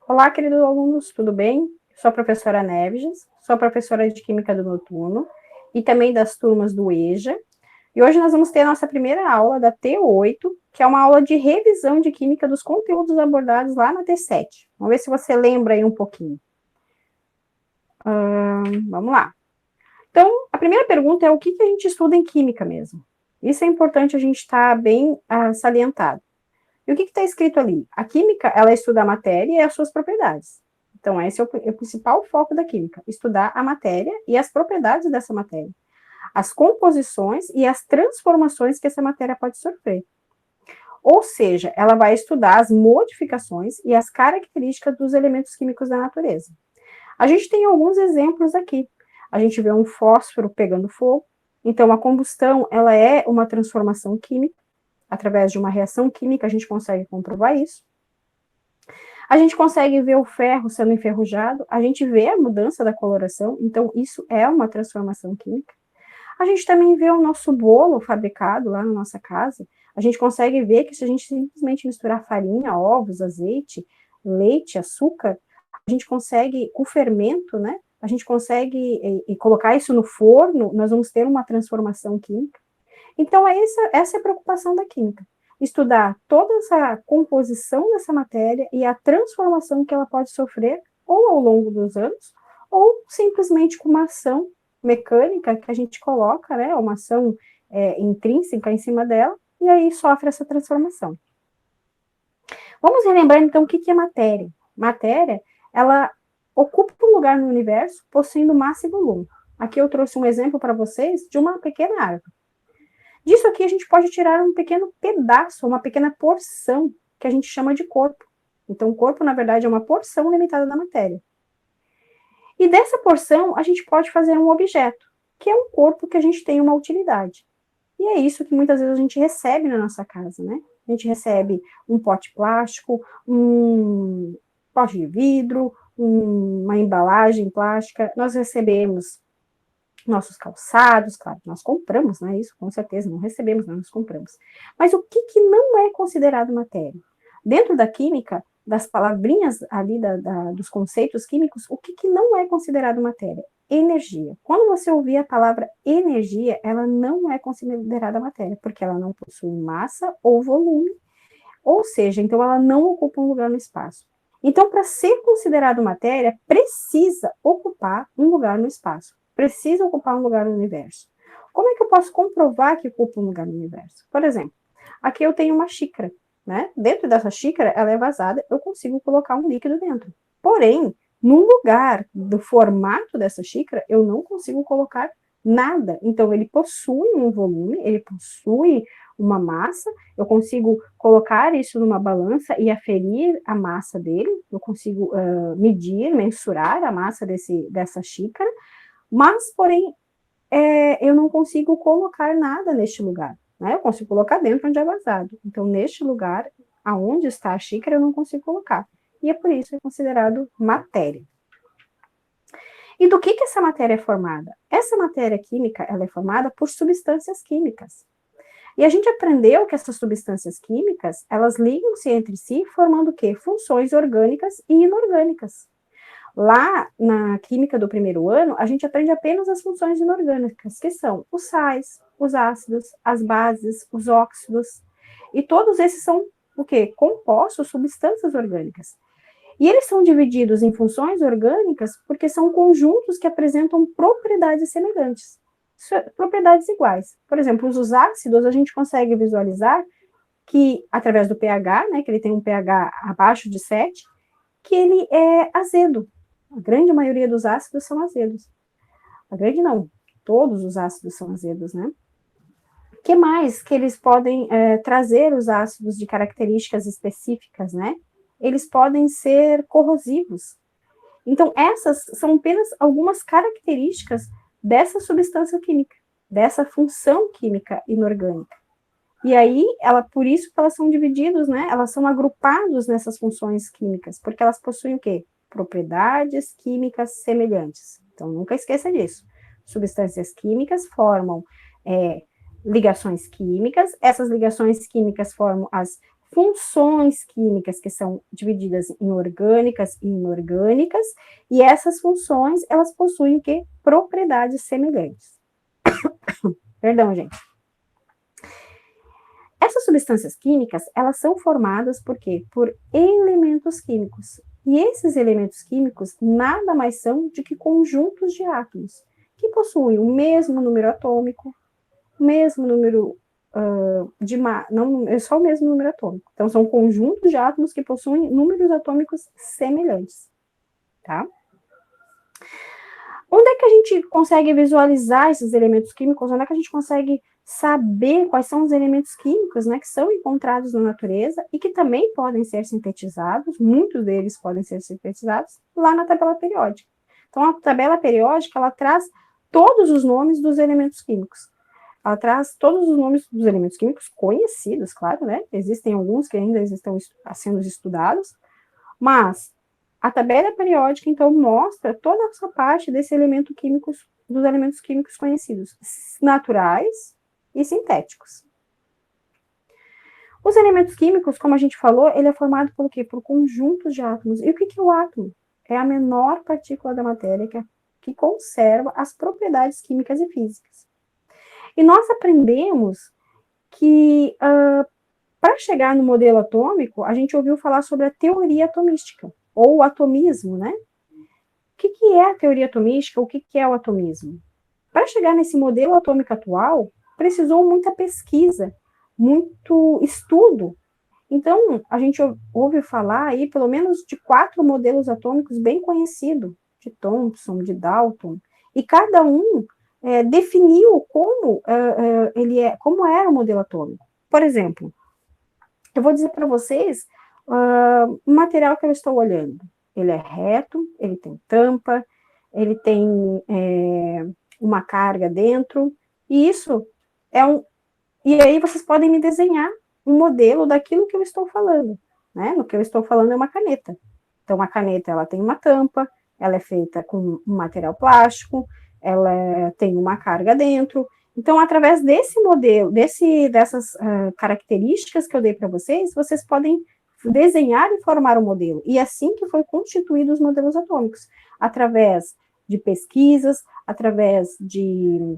Olá, queridos alunos, tudo bem? Sou a professora Neves, sou a professora de Química do Noturno e também das turmas do EJA. E hoje nós vamos ter a nossa primeira aula da T8, que é uma aula de revisão de Química dos conteúdos abordados lá na T7. Vamos ver se você lembra aí um pouquinho. Vamos lá. Então, a primeira pergunta é o que a gente estuda em Química mesmo? Isso é importante a gente estar bem salientado. E o que está escrito ali? A química, ela estuda a matéria e as suas propriedades. Então, esse é o principal foco da química, estudar a matéria e as propriedades dessa matéria, as composições e as transformações que essa matéria pode sofrer. Ou seja, ela vai estudar as modificações e as características dos elementos químicos da natureza. A gente tem alguns exemplos aqui. A gente vê um fósforo pegando fogo. Então, a combustão, ela é uma transformação química. Através de uma reação química, a gente consegue comprovar isso. A gente consegue ver o ferro sendo enferrujado, a gente vê a mudança da coloração, então isso é uma transformação química. A gente também vê o nosso bolo fabricado lá na nossa casa, a gente consegue ver que se a gente simplesmente misturar farinha, ovos, azeite, leite, açúcar, a gente consegue, com o fermento, né, a gente consegue e colocar isso no forno, nós vamos ter uma transformação química. Então, essa é a preocupação da química. Estudar toda essa composição dessa matéria e a transformação que ela pode sofrer, ou ao longo dos anos, ou simplesmente com uma ação mecânica que a gente coloca, né, uma ação intrínseca em cima dela, e aí sofre essa transformação. Vamos relembrar, então, o que é matéria. Matéria, ela ocupa um lugar no universo possuindo massa e volume. Aqui eu trouxe um exemplo para vocês de uma pequena árvore. Disso aqui a gente pode tirar um pequeno pedaço, uma pequena porção, que a gente chama de corpo. Então, o corpo, na verdade, é uma porção limitada da matéria. E dessa porção, a gente pode fazer um objeto, que é um corpo que a gente tem uma utilidade. E é isso que muitas vezes a gente recebe na nossa casa, né? A gente recebe um pote plástico, um pote de vidro, uma embalagem plástica, nós recebemos nossos calçados, claro, nós compramos, né? Isso com certeza, não recebemos, nós compramos. Mas o que não é considerado matéria? Dentro da química, das palavrinhas ali, dos conceitos químicos, o que não é considerado matéria? Energia. Quando você ouvir a palavra energia, ela não é considerada matéria, porque ela não possui massa ou volume, ou seja, então ela não ocupa um lugar no espaço. Então, para ser considerado matéria, precisa ocupar um lugar no espaço, precisa ocupar um lugar no universo. Como é que eu posso comprovar que ocupa um lugar no universo? Por exemplo, aqui eu tenho uma xícara, né? Dentro dessa xícara, ela é vazada, eu consigo colocar um líquido dentro. Porém, no lugar do formato dessa xícara, eu não consigo colocar nada. Então, ele possui um volume, ele possui uma massa, eu consigo colocar isso numa balança e aferir a massa dele, eu consigo medir, mensurar a massa dessa xícara, mas, porém, eu não consigo colocar nada neste lugar, né? Eu consigo colocar dentro onde é vazado. Então, neste lugar, aonde está a xícara, eu não consigo colocar. E é por isso que é considerado matéria. E do que essa matéria é formada? Essa matéria química, ela é formada por substâncias químicas. E a gente aprendeu que essas substâncias químicas, elas ligam-se entre si, formando o quê? Funções orgânicas e inorgânicas. Lá na química do primeiro ano, a gente aprende apenas as funções inorgânicas, que são os sais, os ácidos, as bases, os óxidos. E todos esses são o quê? Compostos, substâncias orgânicas. E eles são divididos em funções orgânicas porque são conjuntos que apresentam propriedades semelhantes, propriedades iguais. Por exemplo, os ácidos, a gente consegue visualizar que, através do pH, né, que ele tem um pH abaixo de 7, que ele é azedo. A grande maioria dos ácidos são azedos. A grande não, todos os ácidos são azedos, né? O que mais que eles podem trazer os ácidos de características específicas, né? Eles podem ser corrosivos. Então, essas são apenas algumas características dessa substância química, dessa função química inorgânica. E aí, por isso que elas são divididas, né? Elas são agrupadas nessas funções químicas, porque elas possuem o quê? Propriedades químicas semelhantes. Então, nunca esqueça disso. Substâncias químicas formam ligações químicas, essas ligações químicas formam as funções químicas, que são divididas em orgânicas e inorgânicas, e essas funções, elas possuem o quê? Propriedades semelhantes. Perdão, gente. Essas substâncias químicas, elas são formadas por quê? Por elementos químicos. E esses elementos químicos nada mais são do que conjuntos de átomos, que possuem o mesmo número atômico, o mesmo número não é só o mesmo número atômico. Então, são conjuntos de átomos que possuem números atômicos semelhantes, tá? Onde é que a gente consegue visualizar esses elementos químicos? Onde é que a gente consegue saber quais são os elementos químicos, né, que são encontrados na natureza e que também podem ser sintetizados, muitos deles podem ser sintetizados lá na tabela periódica. Então, a tabela periódica, ela traz todos os nomes dos elementos químicos. Ela traz todos os nomes dos elementos químicos conhecidos, claro, né? Existem alguns que ainda estão sendo estudados, mas a tabela periódica, então, mostra toda essa parte desse elemento químico, dos elementos químicos conhecidos, naturais e sintéticos. Os elementos químicos, como a gente falou, ele é formado por quê? Por conjuntos de átomos. E o que é o átomo? É a menor partícula da matéria que conserva as propriedades químicas e físicas. E nós aprendemos que, para chegar no modelo atômico, a gente ouviu falar sobre a teoria atomística, ou o atomismo, né? O que é a teoria atomística? O que é o atomismo? Para chegar nesse modelo atômico atual, precisou muita pesquisa, muito estudo. Então, a gente ouve falar aí, pelo menos, de 4 modelos atômicos bem conhecidos, de Thomson, de Dalton, e cada um definiu como como era o modelo atômico. Por exemplo, eu vou dizer para vocês o material que eu estou olhando. Ele é reto, ele tem tampa, ele tem uma carga dentro, e isso é E aí vocês podem me desenhar um modelo daquilo que eu estou falando, né? No que eu estou falando é uma caneta. Então, a caneta, ela tem uma tampa, ela é feita com um material plástico, ela tem uma carga dentro. Então, através desse modelo, dessas características que eu dei para vocês, vocês podem desenhar e formar um modelo. E assim que foi constituído os modelos atômicos, através de pesquisas, através de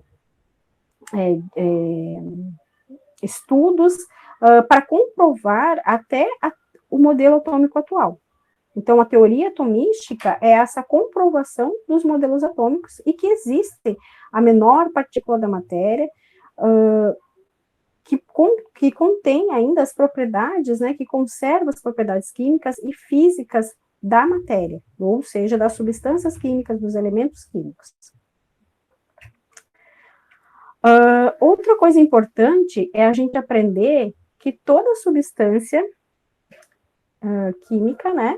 estudos para comprovar até o modelo atômico atual. Então, a teoria atomística é essa comprovação dos modelos atômicos e que existe a menor partícula da matéria que contém ainda as propriedades, né, que conserva as propriedades químicas e físicas da matéria, ou seja, das substâncias químicas, dos elementos químicos. Outra coisa importante é a gente aprender que toda substância química, né,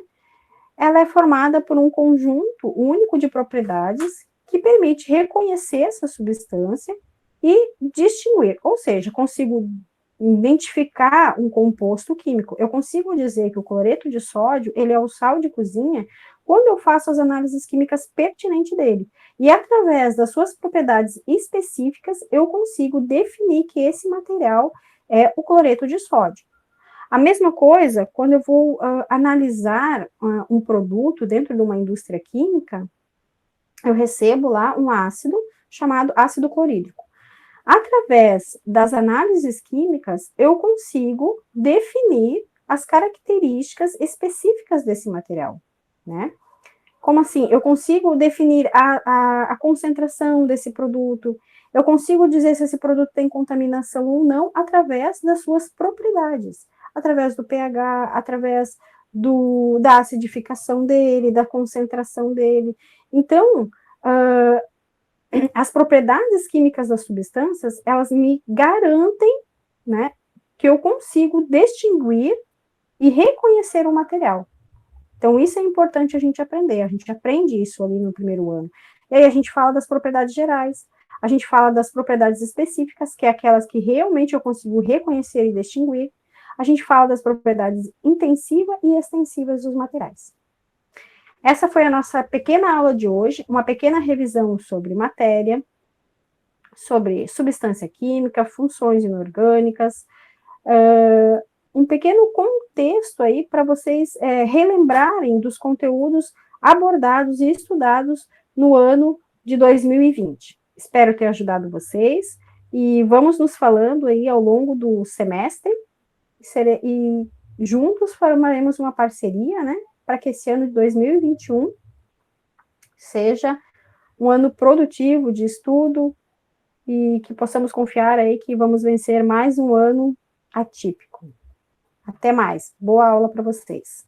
ela é formada por um conjunto único de propriedades que permite reconhecer essa substância e distinguir, ou seja, consigo identificar um composto químico. Eu consigo dizer que o cloreto de sódio, ele é o sal de cozinha, quando eu faço as análises químicas pertinentes dele. E através das suas propriedades específicas, eu consigo definir que esse material é o cloreto de sódio. A mesma coisa, quando eu vou analisar um produto dentro de uma indústria química, eu recebo lá um ácido chamado ácido clorídrico. Através das análises químicas, eu consigo definir as características específicas desse material, né? Como assim? Eu consigo definir a concentração desse produto, eu consigo dizer se esse produto tem contaminação ou não através das suas propriedades, através do pH, através da acidificação dele, da concentração dele. Então, as propriedades químicas das substâncias, elas me garantem, né, que eu consigo distinguir e reconhecer o material. Então, isso é importante a gente aprender. A gente aprende isso ali no primeiro ano. E aí a gente fala das propriedades gerais, a gente fala das propriedades específicas, que é aquelas que realmente eu consigo reconhecer e distinguir. A gente fala das propriedades intensiva e extensivas dos materiais. Essa foi a nossa pequena aula de hoje, uma pequena revisão sobre matéria, sobre substância química, funções inorgânicas, um um pequeno contexto aí para vocês relembrarem dos conteúdos abordados e estudados no ano de 2020. Espero ter ajudado vocês e vamos nos falando aí ao longo do semestre e juntos formaremos uma parceria, né, para que esse ano de 2021 seja um ano produtivo de estudo e que possamos confiar aí que vamos vencer mais um ano atípico. Até mais. Boa aula para vocês.